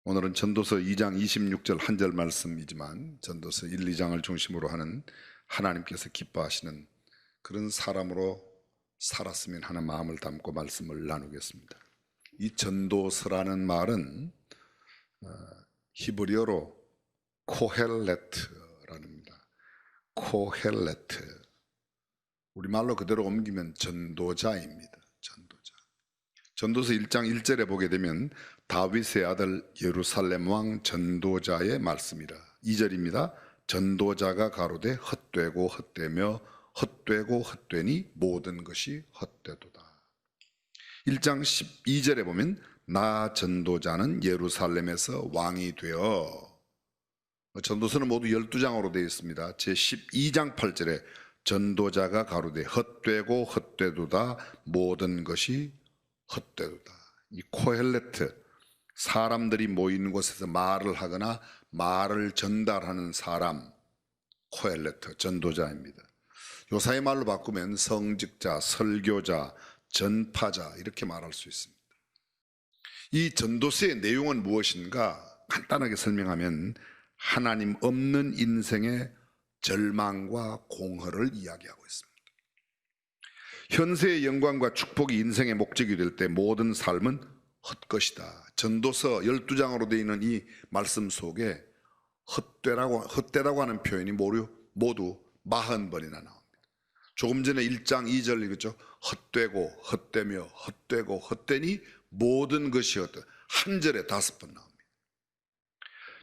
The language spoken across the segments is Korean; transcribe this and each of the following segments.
오늘은 전도서 2장 26절 한 절 말씀이지만 전도서 1, 2장을 중심으로 하는 하나님께서 기뻐하시는 그런 사람으로 살았으면 하는 마음을 담고 말씀을 나누겠습니다. 이 전도서라는 말은 히브리어로 코헬레트라는입니다. 코헬레트, 우리말로 그대로 옮기면 전도자입니다. 전도서 1장 1절에 보게 되면 다윗의 아들 예루살렘 왕 전도자의 말씀이라. 2절입니다. 전도자가 가로되 헛되고 헛되며 헛되고 헛되니 모든 것이 헛되도다. 1장 12절에 보면 나 전도자는 예루살렘에서 왕이 되어, 전도서는 모두 12장으로 되어 있습니다. 제12장 8절에 전도자가 가로되 헛되고 헛되도다 모든 것이 헛되도다. 이 코헬레트, 사람들이 모이는 곳에서 말을 하거나 말을 전달하는 사람, 코헬레트, 전도자입니다. 요사의 말로 바꾸면 성직자, 설교자, 전파자 이렇게 말할 수 있습니다. 이 전도서의 내용은 무엇인가 간단하게 설명하면 하나님 없는 인생의 절망과 공허를 이야기하고 있습니다. 현세의 영광과 축복이 인생의 목적이 될 때 모든 삶은 헛것이다. 전도서 12장으로 되어 있는 이 말씀 속에 헛되다고 하는 표현이 모두 40번이나 나옵니다. 조금 전에 1장 2절 읽었죠. 헛되고 헛되며 헛되고 헛되니 모든 것이 헛되다. 한 절에 5번 나옵니다.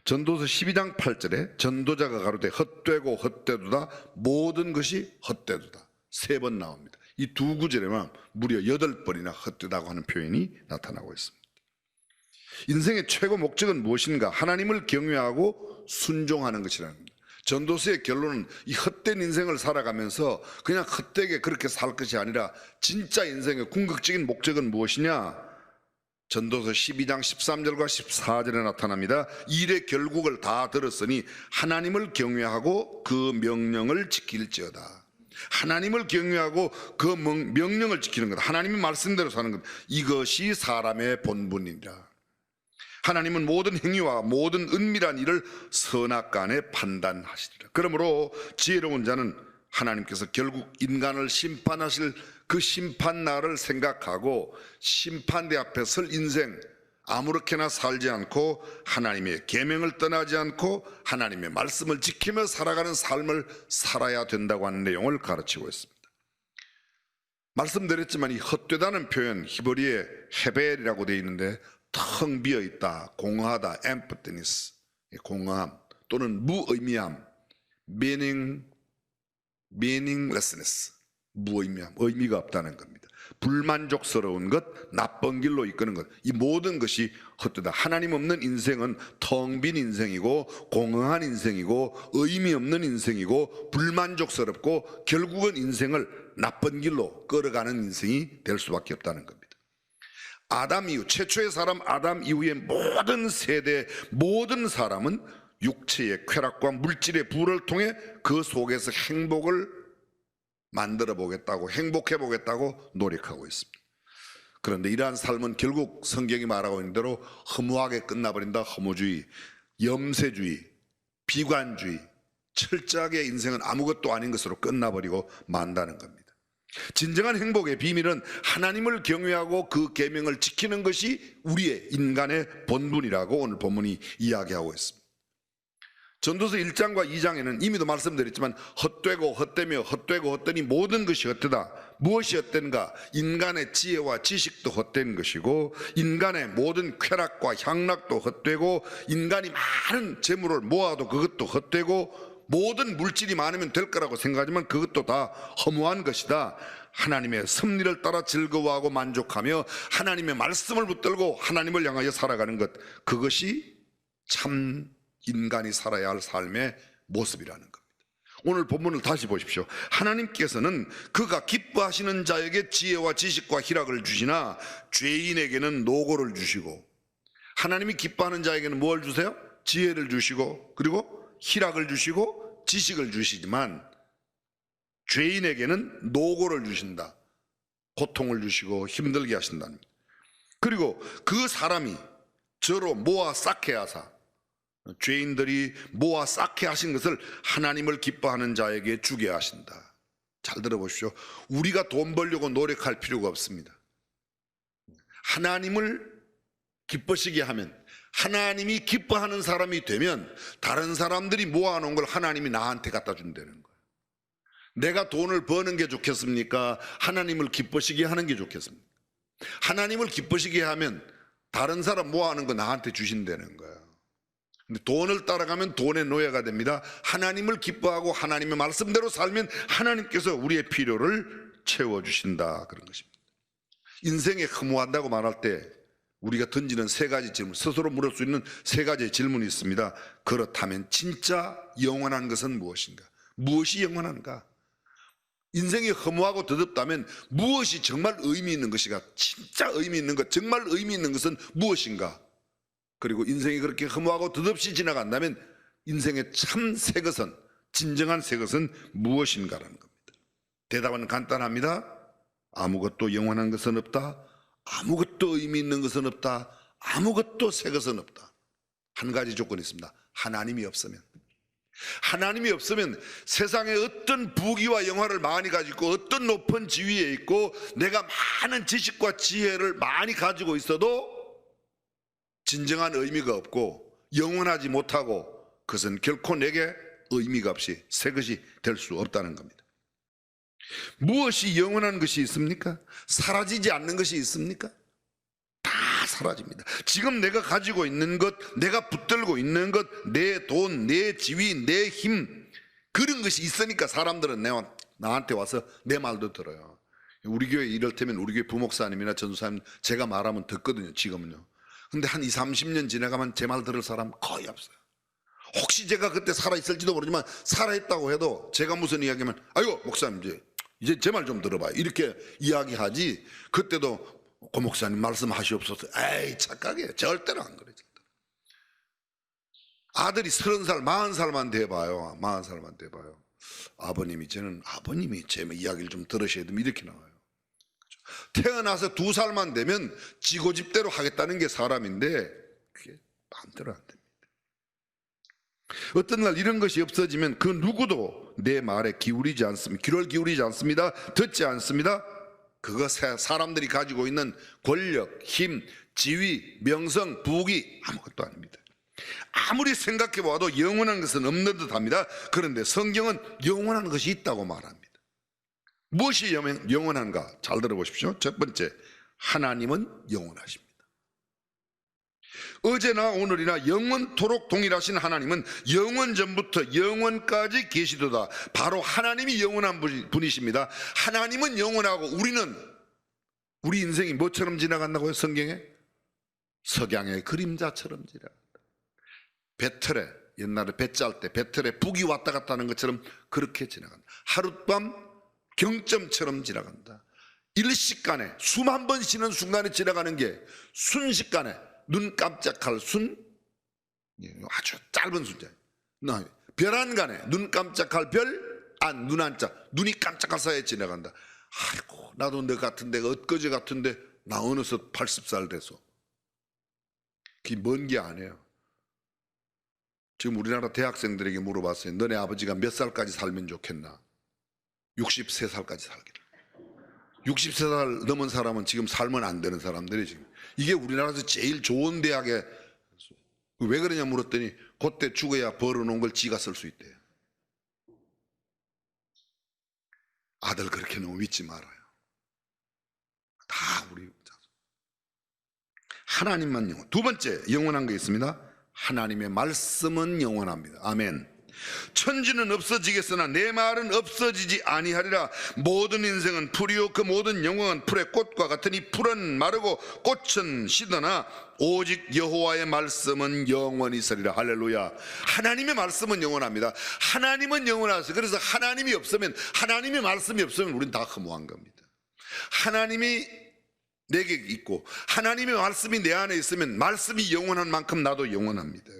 전도서 12장 8절에 전도자가 가로되 헛되고 헛되도다 모든 것이 헛되도다 3번 나옵니다. 이 두 구절에만 무려 8번이나 헛되다고 하는 표현이 나타나고 있습니다. 인생의 최고 목적은 무엇인가? 하나님을 경외하고 순종하는 것이라는 겁니다. 전도서의 결론은 이 헛된 인생을 살아가면서 그냥 헛되게 그렇게 살 것이 아니라 진짜 인생의 궁극적인 목적은 무엇이냐? 전도서 12장 13절과 14절에 나타납니다. 일의 결국을 다 들었으니 하나님을 경외하고 그 명령을 지킬지어다. 하나님을 경외하고 그 명령을 지키는 것, 하나님의 말씀대로 사는 것, 이것이 사람의 본분이라. 하나님은 모든 행위와 모든 은밀한 일을 선악간에 판단하시리라. 그러므로 지혜로운 자는 하나님께서 결국 인간을 심판하실 그 심판날을 생각하고 심판대 앞에 설 인생 아무렇게나 살지 않고 하나님의 계명을 떠나지 않고 하나님의 말씀을 지키며 살아가는 삶을 살아야 된다고 하는 내용을 가르치고 있습니다. 말씀드렸지만 이 헛되다는 표현 히브리의 헤벨이라고 되어 있는데 텅 비어있다, 공허하다, emptiness, 공허함 또는 무의미함, meaninglessness, 무의미함, 의미가 없다는 겁니다. 불만족스러운 것, 나쁜 길로 이끄는 것, 이 모든 것이 헛되다. 하나님 없는 인생은 텅 빈 인생이고 공허한 인생이고 의미 없는 인생이고 불만족스럽고 결국은 인생을 나쁜 길로 끌어가는 인생이 될 수밖에 없다는 겁니다. 아담 이후, 최초의 사람 아담 이후의 모든 세대, 모든 사람은 육체의 쾌락과 물질의 부를 통해 그 속에서 행복을 만들어 보겠다고, 행복해 보겠다고 노력하고 있습니다. 그런데 이러한 삶은 결국 성경이 말하고 있는 대로 허무하게 끝나버린다. 허무주의, 염세주의, 비관주의, 철저하게 인생은 아무것도 아닌 것으로 끝나버리고 만다는 겁니다. 진정한 행복의 비밀은 하나님을 경외하고 그 계명을 지키는 것이 우리의 인간의 본분이라고 오늘 본문이 이야기하고 있습니다. 전도서 1장과 2장에는 이미도 말씀드렸지만 헛되고 헛되며 헛되고 헛되니 모든 것이 헛되다. 무엇이 헛된가? 인간의 지혜와 지식도 헛된 것이고 인간의 모든 쾌락과 향락도 헛되고 인간이 많은 재물을 모아도 그것도 헛되고 모든 물질이 많으면 될 거라고 생각하지만 그것도 다 허무한 것이다. 하나님의 섭리를 따라 즐거워하고 만족하며 하나님의 말씀을 붙들고 하나님을 향하여 살아가는 것, 그것이 참 인간이 살아야 할 삶의 모습이라는 겁니다. 오늘 본문을 다시 보십시오. 하나님께서는 그가 기뻐하시는 자에게 지혜와 지식과 희락을 주시나 죄인에게는 노고를 주시고, 하나님이 기뻐하는 자에게는 뭘 주세요? 지혜를 주시고 그리고 희락을 주시고 지식을 주시지만 죄인에게는 노고를 주신다. 고통을 주시고 힘들게 하신다는 겁니다. 그리고 그 사람이 저로 모아 쌓게 하사, 죄인들이 모아 쌓게 하신 것을 하나님을 기뻐하는 자에게 주게 하신다. 잘 들어보십시오. 우리가 돈 벌려고 노력할 필요가 없습니다. 하나님을 기쁘시게 하면, 하나님이 기뻐하는 사람이 되면 다른 사람들이 모아놓은 걸 하나님이 나한테 갖다 준다는 거예요. 내가 돈을 버는 게 좋겠습니까? 하나님을 기쁘시게 하는 게 좋겠습니까? 하나님을 기쁘시게 하면 다른 사람 모아놓은 거 나한테 주신다는 거예요. 근데 돈을 따라가면 돈의 노예가 됩니다. 하나님을 기뻐하고 하나님의 말씀대로 살면 하나님께서 우리의 필요를 채워주신다, 그런 것입니다. 인생에 허무한다고 말할 때 우리가 던지는 세 가지 질문, 스스로 물을 수 있는 세 가지의 질문이 있습니다. 그렇다면 진짜 영원한 것은 무엇인가? 무엇이 영원한가? 인생이 허무하고 더덥다면 무엇이 정말 의미 있는 것인가? 진짜 의미 있는 것, 정말 의미 있는 것은 무엇인가? 그리고 인생이 그렇게 허무하고 더덥이 지나간다면 인생의 참 새 것은, 진정한 새 것은 무엇인가라는 겁니다. 대답은 간단합니다. 아무것도 영원한 것은 없다. 아무것도 의미 있는 것은 없다. 아무것도 새 것은 없다. 한 가지 조건이 있습니다. 하나님이 없으면. 하나님이 없으면 세상에 어떤 부귀와 영화를 많이 가지고 어떤 높은 지위에 있고 내가 많은 지식과 지혜를 많이 가지고 있어도 진정한 의미가 없고 영원하지 못하고 그것은 결코 내게 의미가 없이 새 것이 될 수 없다는 겁니다. 무엇이 영원한 것이 있습니까? 사라지지 않는 것이 있습니까? 다 사라집니다. 지금 내가 가지고 있는 것, 내가 붙들고 있는 것, 내 돈, 내 지위, 내 힘, 그런 것이 있으니까 사람들은 나한테 와서 내 말도 들어요. 우리 교회 이럴테면 우리 교회 부목사님이나 전도사님 제가 말하면 듣거든요, 지금은요. 근데 한 20, 30년 지나가면 제 말 들을 사람 거의 없어요. 혹시 제가 그때 살아있을지도 모르지만 살아있다고 해도 제가 무슨 이야기하면 아이고 목사님 이제 제 말 좀 들어봐요, 이렇게 이야기하지, 그때도 고 목사님 말씀하시옵소서, 에이 착각이에요. 절대로 안 그래요. 아들이 30살, 40살만 돼봐요. 40살만 돼봐요. 아버님이 제 이야기를 좀 들으셔야 됩니다, 이렇게 나와요. 태어나서 2살만 되면 지고집대로 하겠다는 게 사람인데 그게 마음대로 안 됩니다. 어떤 날 이런 것이 없어지면 그 누구도 내 말에 기울이지 않습니다. 귀를 기울이지 않습니다. 듣지 않습니다. 그거 사람들이 가지고 있는 권력, 힘, 지위, 명성, 부귀 아무것도 아닙니다. 아무리 생각해 봐도 영원한 것은 없는 듯 합니다. 그런데 성경은 영원한 것이 있다고 말합니다. 무엇이 영원한가? 잘 들어보십시오. 첫 번째, 하나님은 영원하십니다. 어제나 오늘이나 영원토록 동일하신 하나님은 영원 전부터 영원까지 계시도다. 바로 하나님이 영원한 분이십니다. 하나님은 영원하고 우리 인생이 뭐처럼 지나간다고요? 성경에? 석양의 그림자처럼 지나간다. 배틀에, 옛날에 배 짤 때 배틀에 북이 왔다 갔다 하는 것처럼 그렇게 지나간다. 하룻밤 경점처럼 지나간다. 일시간에 숨 한 번 쉬는 순간에 지나가는 게 순식간에 눈 깜짝할 아주 짧은 순간, 별 안간에 눈 깜짝할 눈 한자, 눈이 깜짝할 사이에 지나간다. 아이고 나도 너 같은 데가 엊그제 같은데 나 어느덧 80살 돼서. 그게 먼 게 아니에요. 지금 우리나라 대학생들에게 물어봤어요. 너네 아버지가 몇 살까지 살면 좋겠나? 63살까지 살기를. 63살 넘은 사람은 지금 살면 안 되는 사람들이 지금. 이게 우리나라에서 제일 좋은 대학에, 왜 그러냐 물었더니 그때 죽어야 벌어놓은 걸 지가 쓸 수 있대요. 아들 그렇게 너무 믿지 말아요. 다 우리 하나님만 영원. 두 번째 영원한 게 있습니다. 하나님의 말씀은 영원합니다. 아멘. 천지는 없어지겠으나 내 말은 없어지지 아니하리라. 모든 인생은 풀이요 그 모든 영광은 풀의 꽃과 같으니 풀은 마르고 꽃은 시드나 오직 여호와의 말씀은 영원히 있으리라. 할렐루야. 하나님의 말씀은 영원합니다. 하나님은 영원하세요. 그래서 하나님이 말씀이 없으면 우리는 다 허무한 겁니다. 하나님이 내게 있고 하나님의 말씀이 내 안에 있으면 말씀이 영원한 만큼 나도 영원합니다.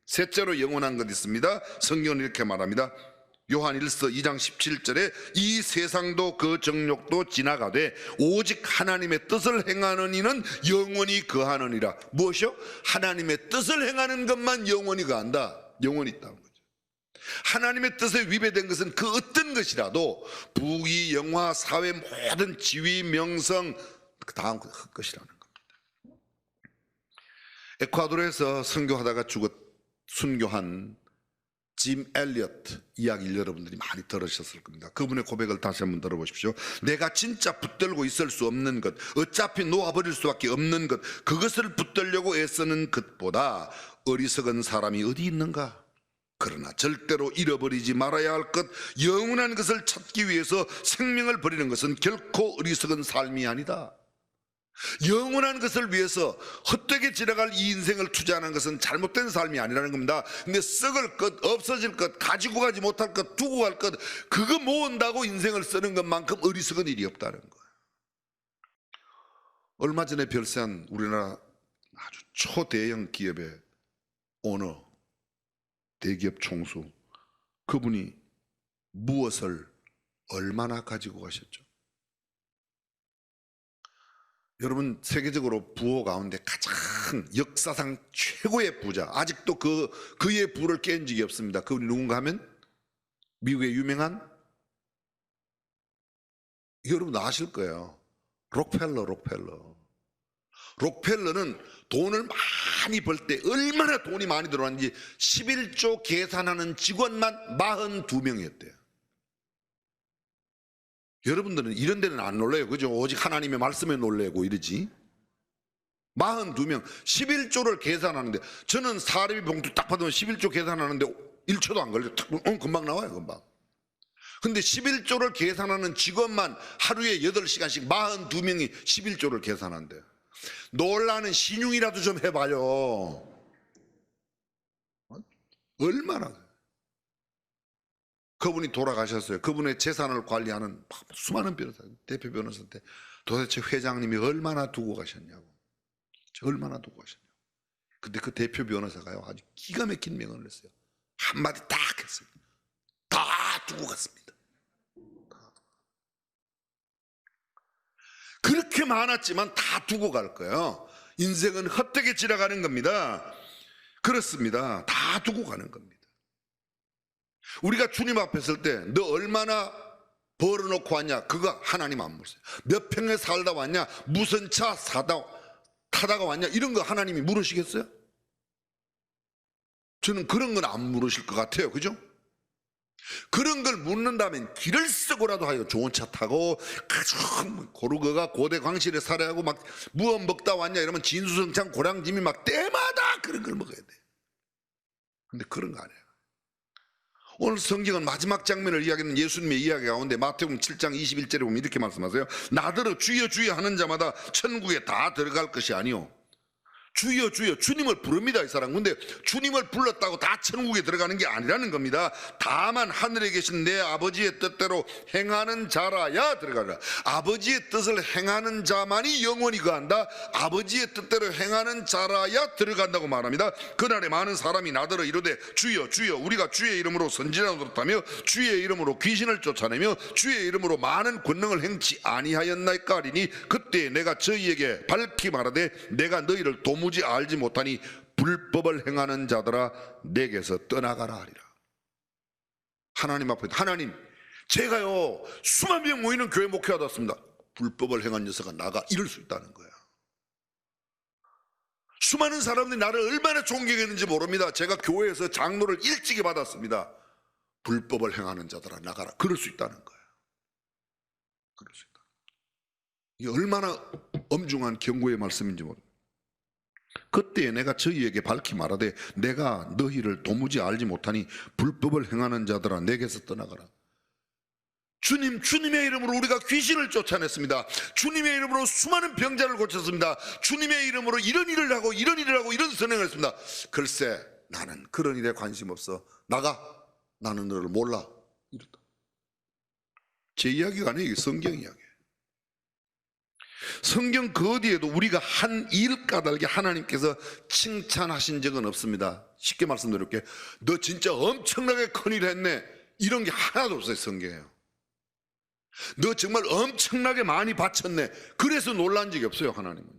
셋째로 영원한 것 있습니다. 성경은 이렇게 말합니다. 요한 1서 2장 17절에 이 세상도 그 정욕도 지나가되 오직 하나님의 뜻을 행하는 이는 영원히 거하느니라. 무엇이요? 하나님의 뜻을 행하는 것만 영원히 거한다. 영원히 있다는 거죠. 하나님의 뜻에 위배된 것은 그 어떤 것이라도 부귀 영화 사회 모든 지위 명성 그 다음 것이라는 겁니다. 에콰도르에서 선교하다가 순교한 짐 엘리엇 이야기를 여러분들이 많이 들으셨을 겁니다. 그분의 고백을 다시 한번 들어보십시오. 내가 진짜 붙들고 있을 수 없는 것, 어차피 놓아버릴 수밖에 없는 것, 그것을 붙들려고 애쓰는 것보다 어리석은 사람이 어디 있는가? 그러나 절대로 잃어버리지 말아야 할 것, 영원한 것을 찾기 위해서 생명을 버리는 것은 결코 어리석은 삶이 아니다. 영원한 것을 위해서 헛되게 지나갈 이 인생을 투자하는 것은 잘못된 삶이 아니라는 겁니다. 근데 썩을 것, 없어질 것, 가지고 가지 못할 것, 두고 갈 것, 그거 모은다고 인생을 쓰는 것만큼 어리석은 일이 없다는 거예요. 얼마 전에 별세한 우리나라 아주 초대형 기업의 오너, 대기업 총수, 그분이 무엇을 얼마나 가지고 가셨죠? 여러분, 세계적으로 부호 가운데 가장 역사상 최고의 부자, 아직도 그의 부를 깬 적이 없습니다. 그분이 누군가 하면 미국의 유명한, 여러분 아실 거예요. 록펠러는 돈을 많이 벌 때 얼마나 돈이 많이 들어왔는지 11조 계산하는 직원만 42명이었대요. 여러분들은 이런 데는 안 놀래요, 그죠? 오직 하나님의 말씀에 놀래고 이러지. 42명 11조를 계산하는데, 저는 사례비 봉투 딱 받으면 11조 계산하는데 1초도 안 걸려요. 금방 나와요, 금방. 근데 11조를 계산하는 직원만 하루에 8시간씩 42명이 11조를 계산한대요. 놀라는 신용이라도 좀 해봐요. 얼마나. 그분이 돌아가셨어요. 그분의 재산을 관리하는 수많은 변호사, 대표 변호사한테 도대체 회장님이 얼마나 두고 가셨냐고. 얼마나 두고 가셨냐고. 근데 그 대표 변호사가요, 아주 기가 막힌 명언을 했어요. 한마디 딱 했어요. 다 두고 갔습니다. 그렇게 많았지만 다 두고 갈 거예요. 인생은 헛되게 지나가는 겁니다. 그렇습니다. 다 두고 가는 겁니다. 우리가 주님 앞에 설 때 너 얼마나 벌어놓고 왔냐? 그거 하나님 안 물으세요. 몇 평에 살다 왔냐? 무슨 차 타다가 왔냐? 이런 거 하나님이 물으시겠어요? 저는 그런 건 안 물으실 것 같아요. 그죠? 그런 걸 묻는다면 길을 쓰고라도 하여 좋은 차 타고 아주 고르거가 고대 광실에 살아야 하고 막 무엇 먹다 왔냐 이러면 진수성찬 고량짐이 막 때마다 그런 걸 먹어야 돼. 근데 그런 거 아니에요. 오늘 성경은 마지막 장면을 이야기하는 예수님의 이야기 가운데 마태복음 7장 21절에 보면 이렇게 말씀하세요. 나더러 주여 주여 하는 자마다 천국에 다 들어갈 것이 아니요. 주여 주여, 주님을 부릅니다, 이 사람. 근데 주님을 불렀다고 다 천국에 들어가는 게 아니라는 겁니다. 다만 하늘에 계신 내 아버지의 뜻대로 행하는 자라야 들어가라. 아버지의 뜻을 행하는 자만이 영원히 거한다. 아버지의 뜻대로 행하는 자라야 들어간다고 말합니다. 그날에 많은 사람이 나더러 이르되 주여 주여, 우리가 주의 이름으로 선지자를 들었다며 주의 이름으로 귀신을 쫓아내며 주의 이름으로 많은 권능을 행치 아니하였나이까 하리니 그때 내가 저희에게 밝히 말하되 내가 너희를 도무지 알지 못하니 불법을 행하는 자들아 내게서 떠나가라 하리라. 하나님 앞에, 하나님 제가요 수만 명 모이는 교회 목회하다 왔습니다. 불법을 행한 녀석아 나가, 이럴 수 있다는 거야. 수많은 사람들이 나를 얼마나 존경했는지 모릅니다. 제가 교회에서 장로를 일찍이 받았습니다. 불법을 행하는 자들아 나가라, 그럴 수 있다는 거야. 그럴 수 있다. 이게 얼마나 엄중한 경고의 말씀인지 모릅니다. 그때 내가 저희에게 밝히 말하되 내가 너희를 도무지 알지 못하니 불법을 행하는 자들아 내게서 떠나가라. 주님의 이름으로 우리가 귀신을 쫓아냈습니다. 주님의 이름으로 수많은 병자를 고쳤습니다. 주님의 이름으로 이런 일을 하고 이런 일을 하고 이런 선행을 했습니다. 글쎄 나는 그런 일에 관심 없어, 나가, 나는 너를 몰라, 이렇다. 제 이야기가 아니에요. 성경 이야기예요. 성경 그 어디에도 우리가 한 일 까닭에 하나님께서 칭찬하신 적은 없습니다. 쉽게 말씀드릴게요. 너 진짜 엄청나게 큰일 했네, 이런 게 하나도 없어요. 성경에. 너 정말 엄청나게 많이 바쳤네, 그래서 놀란 적이 없어요. 하나님은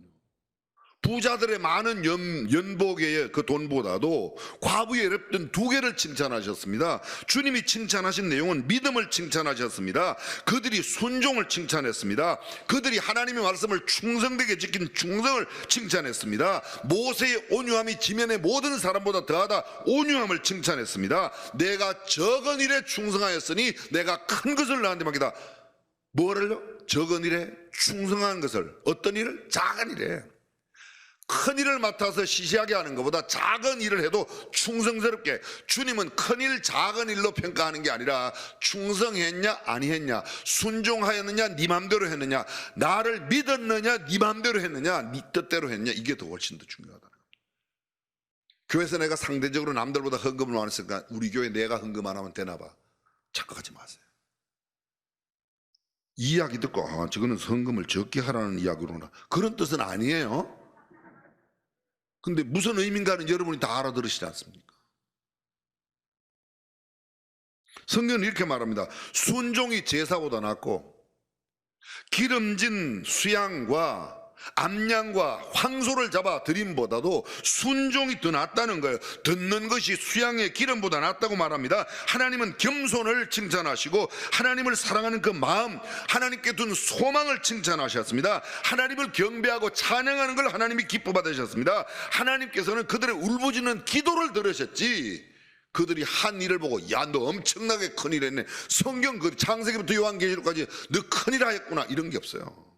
부자들의 많은 연복의 그 돈보다도 과부의 어렵던 두 개를 칭찬하셨습니다. 주님이 칭찬하신 내용은 믿음을 칭찬하셨습니다. 그들이 순종을 칭찬했습니다. 그들이 하나님의 말씀을 충성되게 지킨 충성을 칭찬했습니다. 모세의 온유함이 지면의 모든 사람보다 더하다, 온유함을 칭찬했습니다. 내가 적은 일에 충성하였으니 내가 큰 것을 너한테 맡기다. 뭐를요? 적은 일에 충성한 것을. 어떤 일을? 작은 일에. 큰 일을 맡아서 시시하게 하는 것보다 작은 일을 해도 충성스럽게. 주님은 큰 일, 작은 일로 평가하는 게 아니라 충성했냐 아니했냐, 순종하였느냐 네 맘대로 했느냐, 나를 믿었느냐 네 맘대로 했느냐, 네 뜻대로 했느냐, 이게 더 훨씬 더 중요하다. 교회에서 내가 상대적으로 남들보다 헌금을 많이 했으니까 우리 교회 내가 헌금 안 하면 되나 봐, 착각하지 마세요. 이 이야기 듣고 저거는 헌금을 적게 하라는 이야기로나, 그런 뜻은 아니에요. 근데 무슨 의미인가는 여러분이 다 알아들으시지 않습니까? 성경은 이렇게 말합니다. 순종이 제사보다 낫고 기름진 수양과 암양과 황소를 잡아 드림보다도 순종이 더 낫다는 거예요. 듣는 것이 수양의 기름보다 낫다고 말합니다. 하나님은 겸손을 칭찬하시고 하나님을 사랑하는 그 마음, 하나님께 둔 소망을 칭찬하셨습니다. 하나님을 경배하고 찬양하는 걸 하나님이 기뻐 받으셨습니다. 하나님께서는 그들의 울부짖는 기도를 들으셨지, 그들이 한 일을 보고 야 너 엄청나게 큰일 했네, 성경 그 창세기부터 요한계시록까지 너 큰일 하였구나, 이런 게 없어요.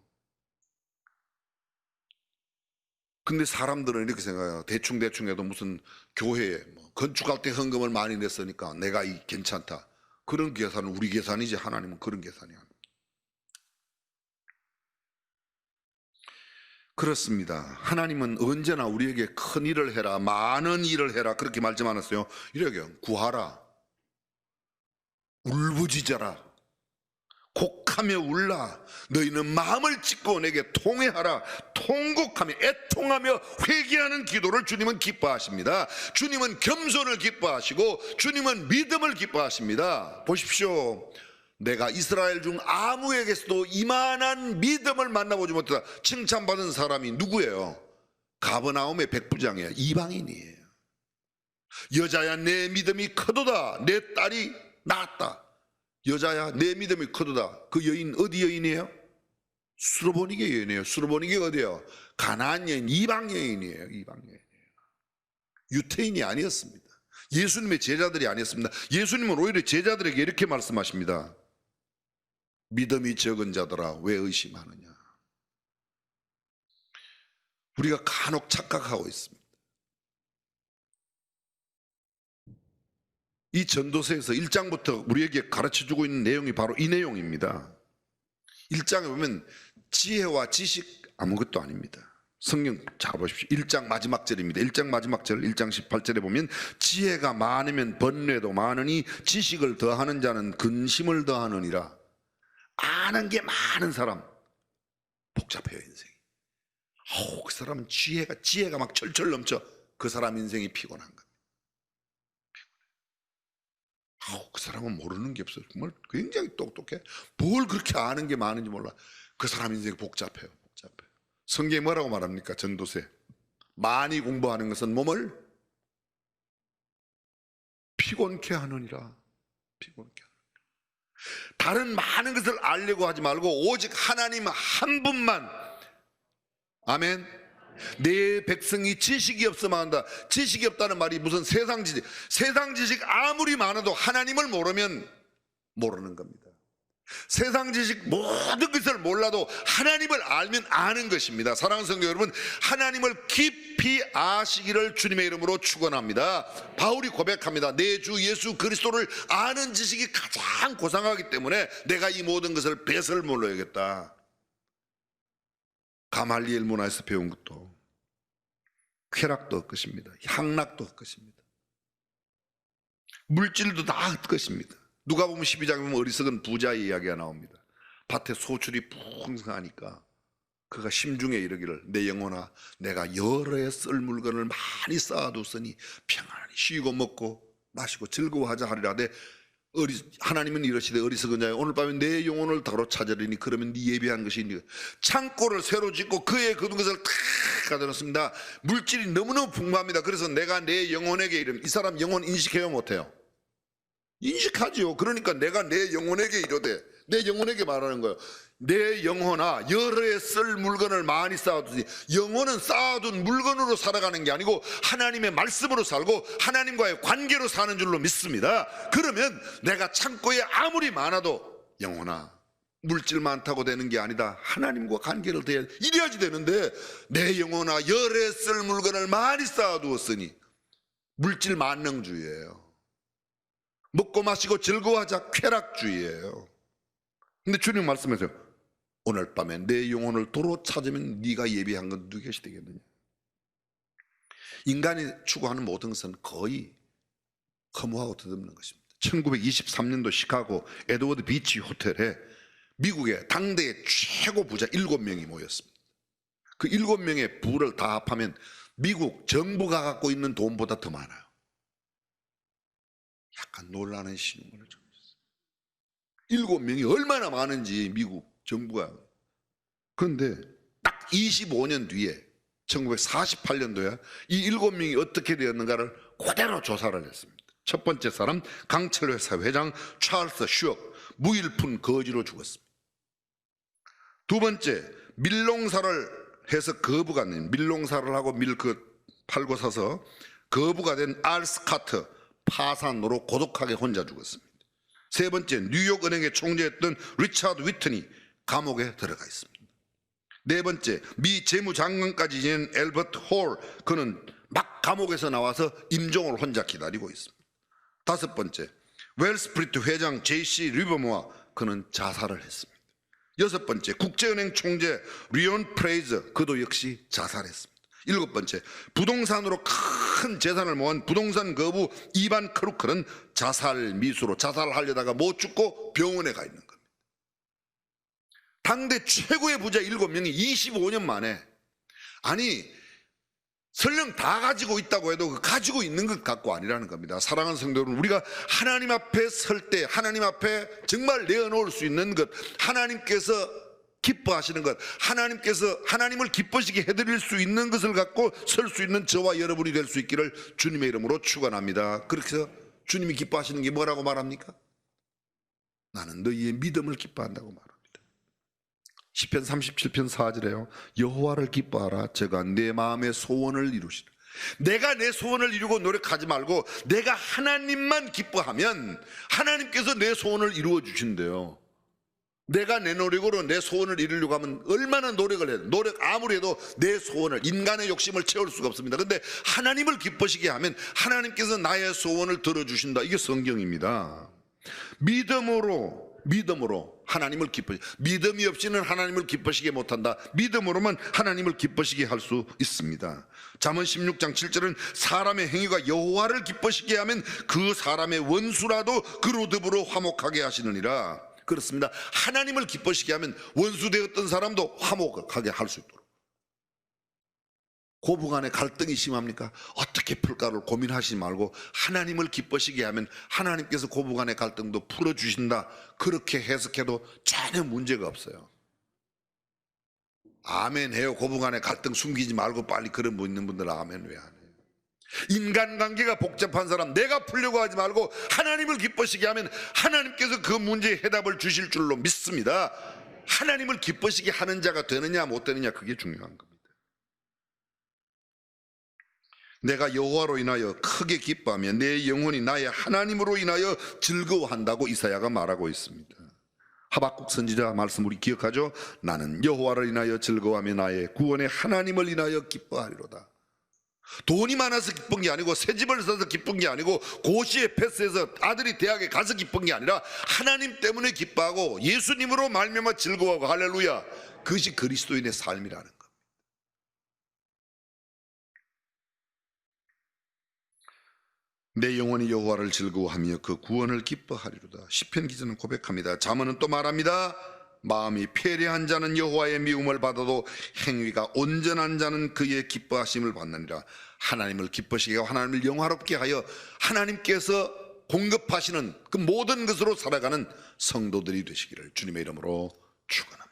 근데 사람들은 이렇게 생각해요. 대충 해도 무슨 교회에 건축할 때 헌금을 많이 냈으니까 내가 괜찮다. 그런 계산은 우리 계산이지, 하나님은 그런 계산이 아닙니다. 그렇습니다. 하나님은 언제나 우리에게 큰 일을 해라, 많은 일을 해라, 그렇게 말씀 안 했어요. 이렇게 구하라, 울부짖어라, 곡하며 울라, 너희는 마음을 찢고 내게 통회하라. 통곡하며 애통하며 회개하는 기도를 주님은 기뻐하십니다. 주님은 겸손을 기뻐하시고 주님은 믿음을 기뻐하십니다. 보십시오, 내가 이스라엘 중 아무에게서도 이만한 믿음을 만나보지 못했다 칭찬받은 사람이 누구예요? 가버나움의 백부장이에요. 이방인이에요. 여자야 내 믿음이 크도다, 내 딸이 낳았다. 여자야 내 믿음이 크도다. 그 여인 어디 여인이에요? 수르보니게 여인이에요. 수르보니게 어디예요? 가나안 여인, 이방 여인이에요. 이방 여인이에요. 유태인이 아니었습니다. 예수님의 제자들이 아니었습니다. 예수님은 오히려 제자들에게 이렇게 말씀하십니다. 믿음이 적은 자들아 왜 의심하느냐. 우리가 간혹 착각하고 있습니다. 이 전도서에서 1장부터 우리에게 가르쳐주고 있는 내용이 바로 이 내용입니다. 1장에 보면 지혜와 지식 아무것도 아닙니다. 성경 잘 보십시오. 1장 마지막 절입니다. 1장 마지막 절 1장 18절에 보면 지혜가 많으면 번뇌도 많으니 지식을 더하는 자는 근심을 더하느니라. 아는 게 많은 사람 복잡해요, 인생이. 그 사람은 지혜가 막 철철 넘쳐. 그 사람 인생이 피곤한 거예요. 그 사람은 모르는 게 없어요. 정말 굉장히 똑똑해. 뭘 그렇게 아는 게 많은지 몰라. 그 사람 인생이 복잡해요. 성경에 뭐라고 말합니까? 전도서에 많이 공부하는 것은 몸을 피곤케 하느니라. 다른 많은 것을 알려고 하지 말고 오직 하나님 한 분만. 아멘. 내 백성이 지식이 없으면 한다. 지식이 없다는 말이 무슨 세상 지식 아무리 많아도 하나님을 모르면 모르는 겁니다. 세상 지식 모든 것을 몰라도 하나님을 알면 아는 것입니다. 사랑하는 성도 여러분, 하나님을 깊이 아시기를 주님의 이름으로 축원합니다. 바울이 고백합니다. 내 주 예수 그리스도를 아는 지식이 가장 고상하기 때문에 내가 이 모든 것을 배설 몰라야겠다. 가말리엘 문화에서 배운 것도 쾌락도 헛것입니다. 향락도 헛것입니다. 물질도 다 헛것입니다. 누가 보면 12장에 보면 어리석은 부자의 이야기가 나옵니다. 밭에 소출이 풍성하니까 그가 심중에 이르기를 내 영혼아 내가 여러 해 쓸 물건을 많이 쌓아뒀으니 평안히 쉬고 먹고 마시고 즐거워하자 하리라. 하나님은 이러시되 어리석은 자여 오늘 밤에 내 영혼을 다로 찾으리니 그러면 네 예비한 것이 네 창고를 새로 짓고 그의 거둔 것을 탁 가져놓습니다. 물질이 너무너무 풍부합니다. 그래서 내가 내 영혼에게 이름, 이 사람 영혼 인식해요 못해요? 인식하지요. 그러니까 내가 내 영혼에게 이르되, 내 영혼에게 말하는 거예요. 내 영혼아 여러 해 쓸 물건을 많이 쌓아두니, 영혼은 쌓아둔 물건으로 살아가는 게 아니고 하나님의 말씀으로 살고 하나님과의 관계로 사는 줄로 믿습니다. 그러면 내가 창고에 아무리 많아도 영혼아 물질 많다고 되는 게 아니다. 하나님과 관계를 대해 이래야지 되는데, 내 영혼아 여러 해 쓸 물건을 많이 쌓아두었으니 물질 만능주의예요. 먹고 마시고 즐거워하자 쾌락주의예요. 근데 주님 말씀하세요. 오늘 밤에 내 영혼을 도로 찾으면 네가 예비한 건 누구것이 되겠느냐. 인간이 추구하는 모든 것은 거의 허무하고 더듬는 것입니다. 1923년도 시카고 에드워드 비치 호텔에 미국의 당대의 최고 부자 7명이 모였습니다. 그 7명의 부를 다 합하면 미국 정부가 갖고 있는 돈보다 더 많아요. 약간 놀라는 신용을 줬어요. 7명이 얼마나 많은지 미국 정부가. 그런데 딱 25년 뒤에 1948년도에 이 7명이 어떻게 되었는가를 그대로 조사를 했습니다. 첫 번째 사람 강철회사 회장 찰스 슈억, 무일푼 거지로 죽었습니다. 두 번째 밀농사를 해서 거부가 된, 밀농사를 하고 팔고 사서 거부가 된 알 스카트, 파산으로 고독하게 혼자 죽었습니다. 세 번째 뉴욕 은행의 총재였던 리차드 위트니 감옥에 들어가 있습니다. 네 번째 미 재무장관까지 지낸 엘버트 홀, 그는 막 감옥에서 나와서 임종을 혼자 기다리고 있습니다. 다섯 번째 웰스프리트 회장 제이씨 리버모어, 그는 자살을 했습니다. 여섯 번째 국제은행 총재 리온 프레이저, 그도 역시 자살했습니다. 일곱 번째 부동산으로 큰 재산을 모은 부동산 거부 이반 크루크는 자살 미수로 자살하려다가 못 죽고 병원에 가 있는 겁니다. 당대 최고의 부자 7명이 25년 만에, 아니 설령 다 가지고 있다고 해도 그 가지고 있는 것 갖고 아니라는 겁니다. 사랑하는 성도 여러분, 우리가 하나님 앞에 설 때 하나님 앞에 정말 내어놓을 수 있는 것, 하나님께서 기뻐하시는 것, 하나님께서 하나님을 기뻐시게 해드릴 수 있는 것을 갖고 설 수 있는 저와 여러분이 될 수 있기를 주님의 이름으로 축원합니다. 그렇게 해서 주님이 기뻐하시는 게 뭐라고 말합니까? 나는 너희의 믿음을 기뻐한다고 말합니다. 시편 37편 4절에요. 여호와를 기뻐하라. 저가 내 마음의 소원을 이루시라. 내가 내 소원을 이루고 노력하지 말고 내가 하나님만 기뻐하면 하나님께서 내 소원을 이루어 주신대요. 내가 내 노력으로 내 소원을 이루려고 하면 얼마나 노력을 해도, 노력 아무리 해도 내 소원을, 인간의 욕심을 채울 수가 없습니다. 그런데 하나님을 기쁘시게 하면 하나님께서 나의 소원을 들어주신다. 이게 성경입니다. 믿음으로 하나님을 기쁘시게, 믿음이 없이는 하나님을 기쁘시게 못한다. 믿음으로만 하나님을 기쁘시게 할 수 있습니다. 잠언 16장 7절은 사람의 행위가 여호와를 기쁘시게 하면 그 사람의 원수라도 그로 더불어 화목하게 하시느니라. 그렇습니다. 하나님을 기쁘시게 하면 원수 되었던 사람도 화목하게 할 수 있도록. 고부간에 갈등이 심합니까? 어떻게 풀까를 고민하시지 말고 하나님을 기쁘시게 하면 하나님께서 고부간의 갈등도 풀어주신다. 그렇게 해석해도 전혀 문제가 없어요. 아멘 해요. 고부간의 갈등 숨기지 말고 빨리 그런 분 있는 분들 아멘 왜 안 해요? 인간관계가 복잡한 사람, 내가 풀려고 하지 말고 하나님을 기쁘시게 하면 하나님께서 그 문제에 해답을 주실 줄로 믿습니다. 하나님을 기쁘시게 하는 자가 되느냐 못 되느냐, 그게 중요한 겁니다. 내가 여호와로 인하여 크게 기뻐하며 내 영혼이 나의 하나님으로 인하여 즐거워한다고 이사야가 말하고 있습니다. 하박국 선지자 말씀 우리 기억하죠? 나는 여호와를 인하여 즐거워하며 나의 구원의 하나님을 인하여 기뻐하리로다. 돈이 많아서 기쁜 게 아니고 새집을 사서 기쁜 게 아니고 고시에 패스해서 아들이 대학에 가서 기쁜 게 아니라 하나님 때문에 기뻐하고 예수님으로 말미암아 즐거워하고, 할렐루야, 그것이 그리스도인의 삶이라는 것. 내 영혼이 여호와를 즐거워하며 그 구원을 기뻐하리로다. 시편 기자는 고백합니다. 잠언은 또 말합니다. 마음이 패례한 자는 여호와의 미움을 받아도 행위가 온전한 자는 그의 기뻐하심을 받느니라. 하나님을 기쁘시게 하고 하나님을 영화롭게 하여 하나님께서 공급하시는 그 모든 것으로 살아가는 성도들이 되시기를 주님의 이름으로 축원합니다.